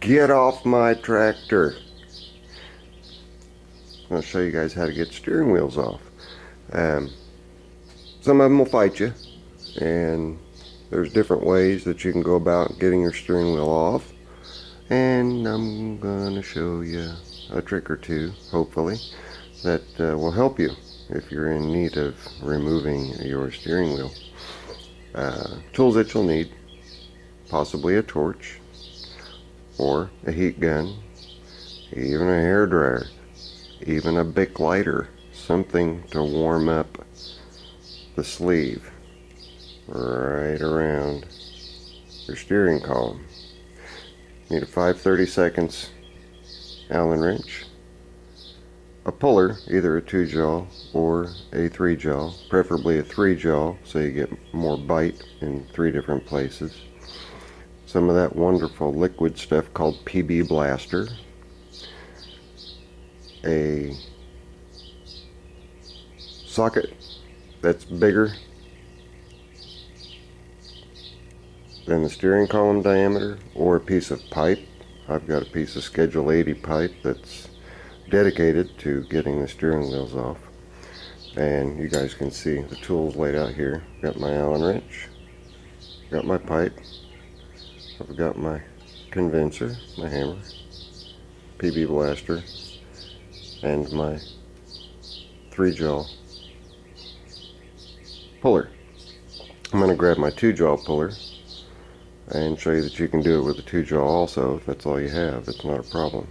Get off my tractor. I'm going to show you guys how to get steering wheels off. Some of them will fight you, and there's different ways that you can go about getting your steering wheel off. And I'm going to show you a trick or two, hopefully, that will help you if you're in need of removing your steering wheel. Tools that you'll need: possibly a torch, or a heat gun, even a hairdryer, even a Bic lighter, something to warm up the sleeve right around your steering column. Need a 5/32 Allen wrench, a puller, either a 2-jaw or a 3-jaw, preferably a 3-jaw so you get more bite in 3 different places. Some of that wonderful liquid stuff called PB Blaster, a socket that's bigger than the steering column diameter, or a piece of pipe. I've got a piece of Schedule 80 pipe that's dedicated to getting the steering wheels off. And you guys can see the tools laid out here. Got my Allen wrench, got my pipe, I've got my condenser, my hammer, PB Blaster, and my 3-jaw puller. I'm going to grab my 2-jaw puller and show you that you can do it with a 2-jaw also. If that's all you have, it's not a problem.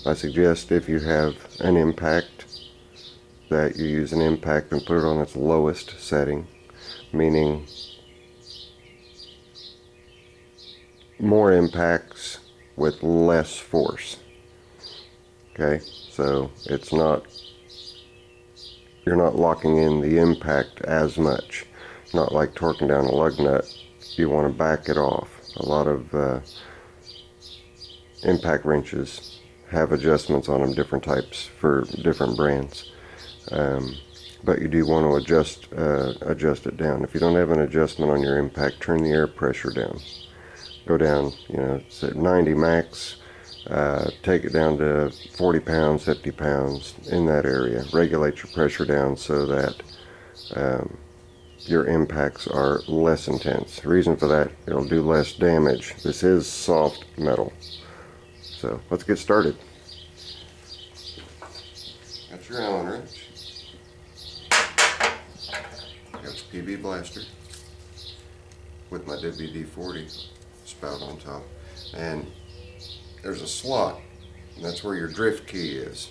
I suggest if you have an impact that you use an impact and put it on its lowest setting, meaning more impacts with less force. Okay, so it's not, you're not locking in the impact as much. Not like torquing down a lug nut. You want to back it off. A lot of impact wrenches have adjustments on them, different types for different brands. But you do want to adjust it down. If you don't have an adjustment on your impact, turn the air pressure down. Go down, it's at 90 max. Take it down to 40 pounds, 50 pounds, in that area. Regulate your pressure down so that your impacts are less intense. The reason for that, it'll do less damage. This is soft metal. So let's get started. Got your Allen wrench. Got your PB Blaster with my WD-40 spout on top. And there's a slot, and that's where your drift key is.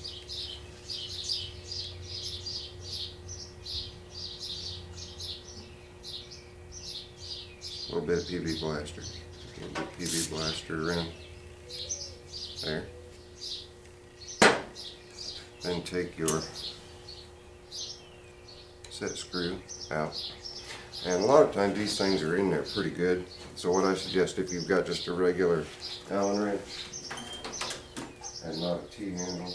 A little bit of PB Blaster. A little bit of PB Blaster around there. Then take your set screw out. And a lot of times these things are in there pretty good. So what I suggest, if you've got just a regular Allen wrench and not a T-handle,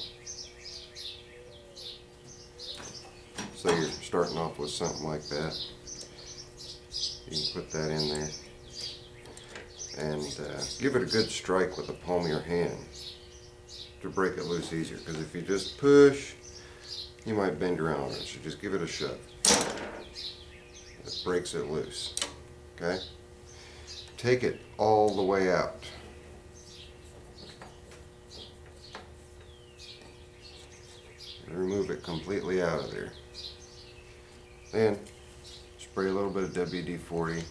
so you're starting off with something like that, you can put that in there and give it a good strike with the palm of your hand to break it loose easier, because if you just push, you might bend your Allen wrench. So just give it a shove. It breaks it loose. Okay? Take it all the way out. Remove it completely out of there. Then spray a little bit of WD-40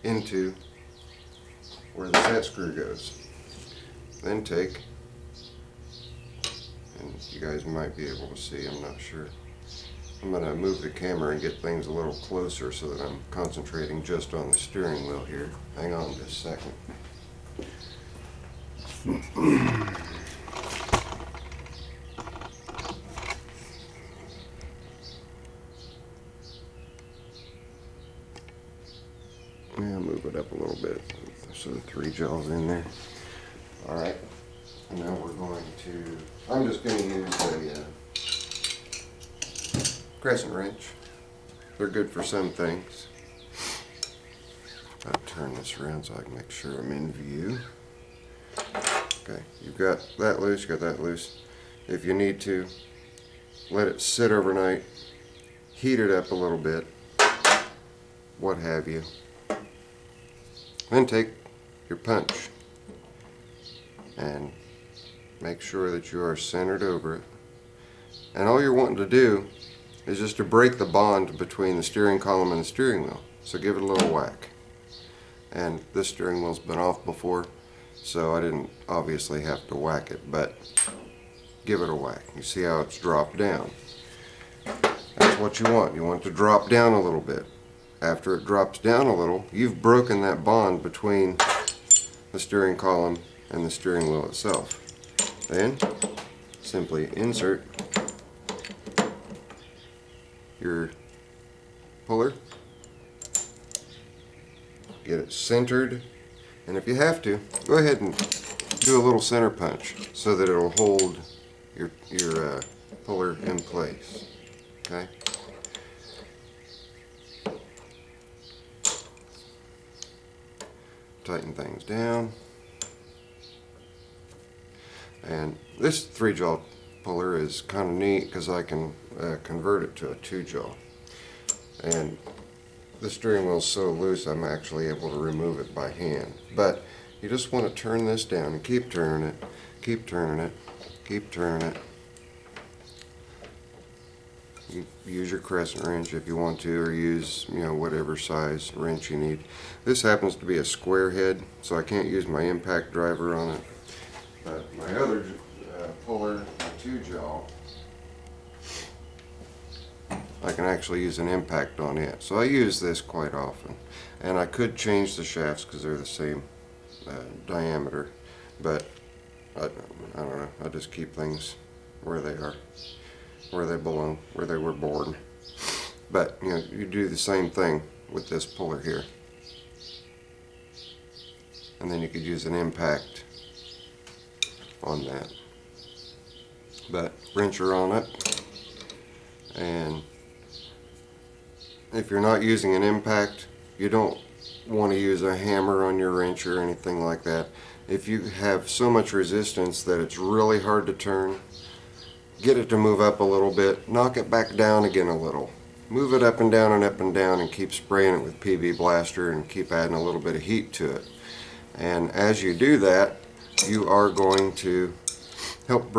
into where the set screw goes. Then take, and you guys might be able to see, I'm not sure. I'm going to move the camera and get things a little closer so that I'm concentrating just on the steering wheel here. Hang on just a second. Yeah, move it up a little bit so the 3-jaw's in there. Alright, now we're going to, I'm just going to use a crescent wrench. They're good for some things. turn this around so I can make sure I'm in view. Okay, you've got that loose, you got that loose. If you need to, let it sit overnight, heat it up a little bit, what have you. Then take your punch and make sure that you are centered over it. And all you're wanting to do is just to break the bond between the steering column and the steering wheel. So give it a little whack. And this steering wheel's been off before, so I didn't obviously have to whack it, but give it a whack. You see how it's dropped down. That's what you want. You want it to drop down a little bit. After it drops down a little, you've broken that bond between the steering column and the steering wheel itself. Then simply insert your puller, get it centered, and if you have to, go ahead and do a little center punch so that it'll hold your puller in place. Okay? Tighten things down. And this 3-jaw puller is kind of neat because I can convert it to a 2-jaw. And the steering wheel is so loose I'm actually able to remove it by hand. But you just want to turn this down and keep turning it, keep turning it, keep turning it. You use your crescent wrench if you want to, or use, you know, whatever size wrench you need. This happens to be a square head, so I can't use my impact driver on it. But my other puller, my 2-jaw, I can actually use an impact on it. So I use this quite often. And I could change the shafts because they're the same diameter, but I don't know. I just keep things where they are, where they belong, where they were born. But you know, you do the same thing with this puller here. And then you could use an impact on that. But wrencher on it, and if you're not using an impact, you don't want to use a hammer on your wrench or anything like that. If you have so much resistance that it's really hard to turn, get it to move up a little bit, knock it back down again a little. Move it up and down and up and down, and keep spraying it with PB Blaster and keep adding a little bit of heat to it. And as you do that, you are going to help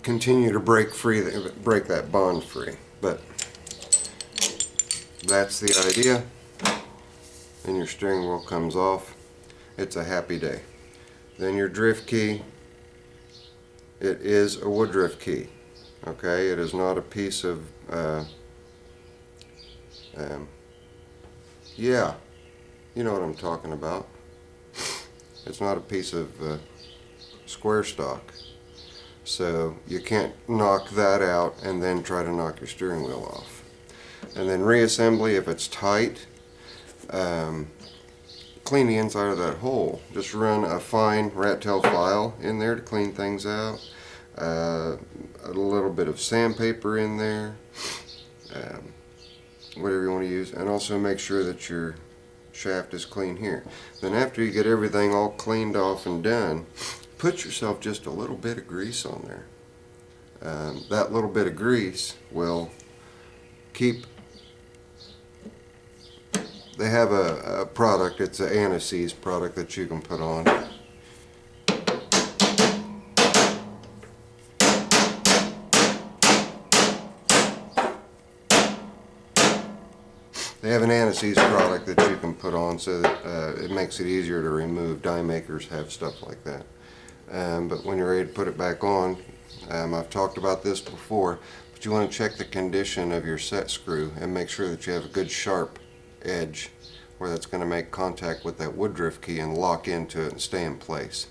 continue to break that bond free. But that's the idea. And your steering wheel comes off. It's a happy day. Then your drift key, it is a Woodruff key. Okay, it is not a piece of yeah, you know what I'm talking about. It's not a piece of square stock, so you can't knock that out and then try to knock your steering wheel off. And then reassembly, if it's tight, clean the inside of that hole. Just run a fine rat tail file in there to clean things out. A little bit of sandpaper in there, whatever you want to use, and also make sure that your shaft is clean here. Then after you get everything all cleaned off and done, put yourself just a little bit of grease on there. That little bit of grease will keep. They have a product, it's an anti-seize product that you can put on. They have an anti-seize product that you can put on so that it makes it easier to remove. Die makers have stuff like that. But when you're ready to put it back on, I've talked about this before, but you want to check the condition of your set screw and make sure that you have a good sharp edge where that's going to make contact with that Woodruff key and lock into it and stay in place.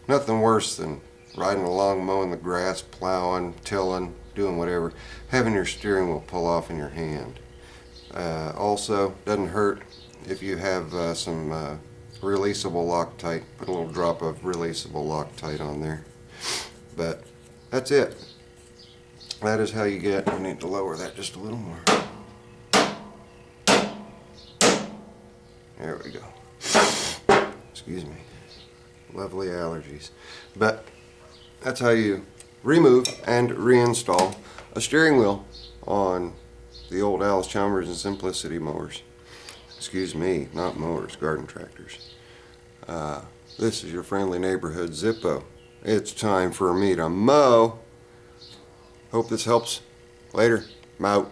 Nothing worse than riding along, mowing the grass, plowing, tilling, doing whatever, having your steering wheel pull off in your hand. Also, doesn't hurt if you have some releasable Loctite. Put a little drop of releasable Loctite on there. But that's it. That is how you get. I need to lower that just a little more. There we go. Excuse me. Lovely allergies. But that's how you remove and reinstall a steering wheel on the old Allis Chalmers and Simplicity mowers. Excuse me, not mowers, garden tractors. This is your friendly neighborhood Zippo. It's time for me to mow. Hope this helps. Later. I'm out.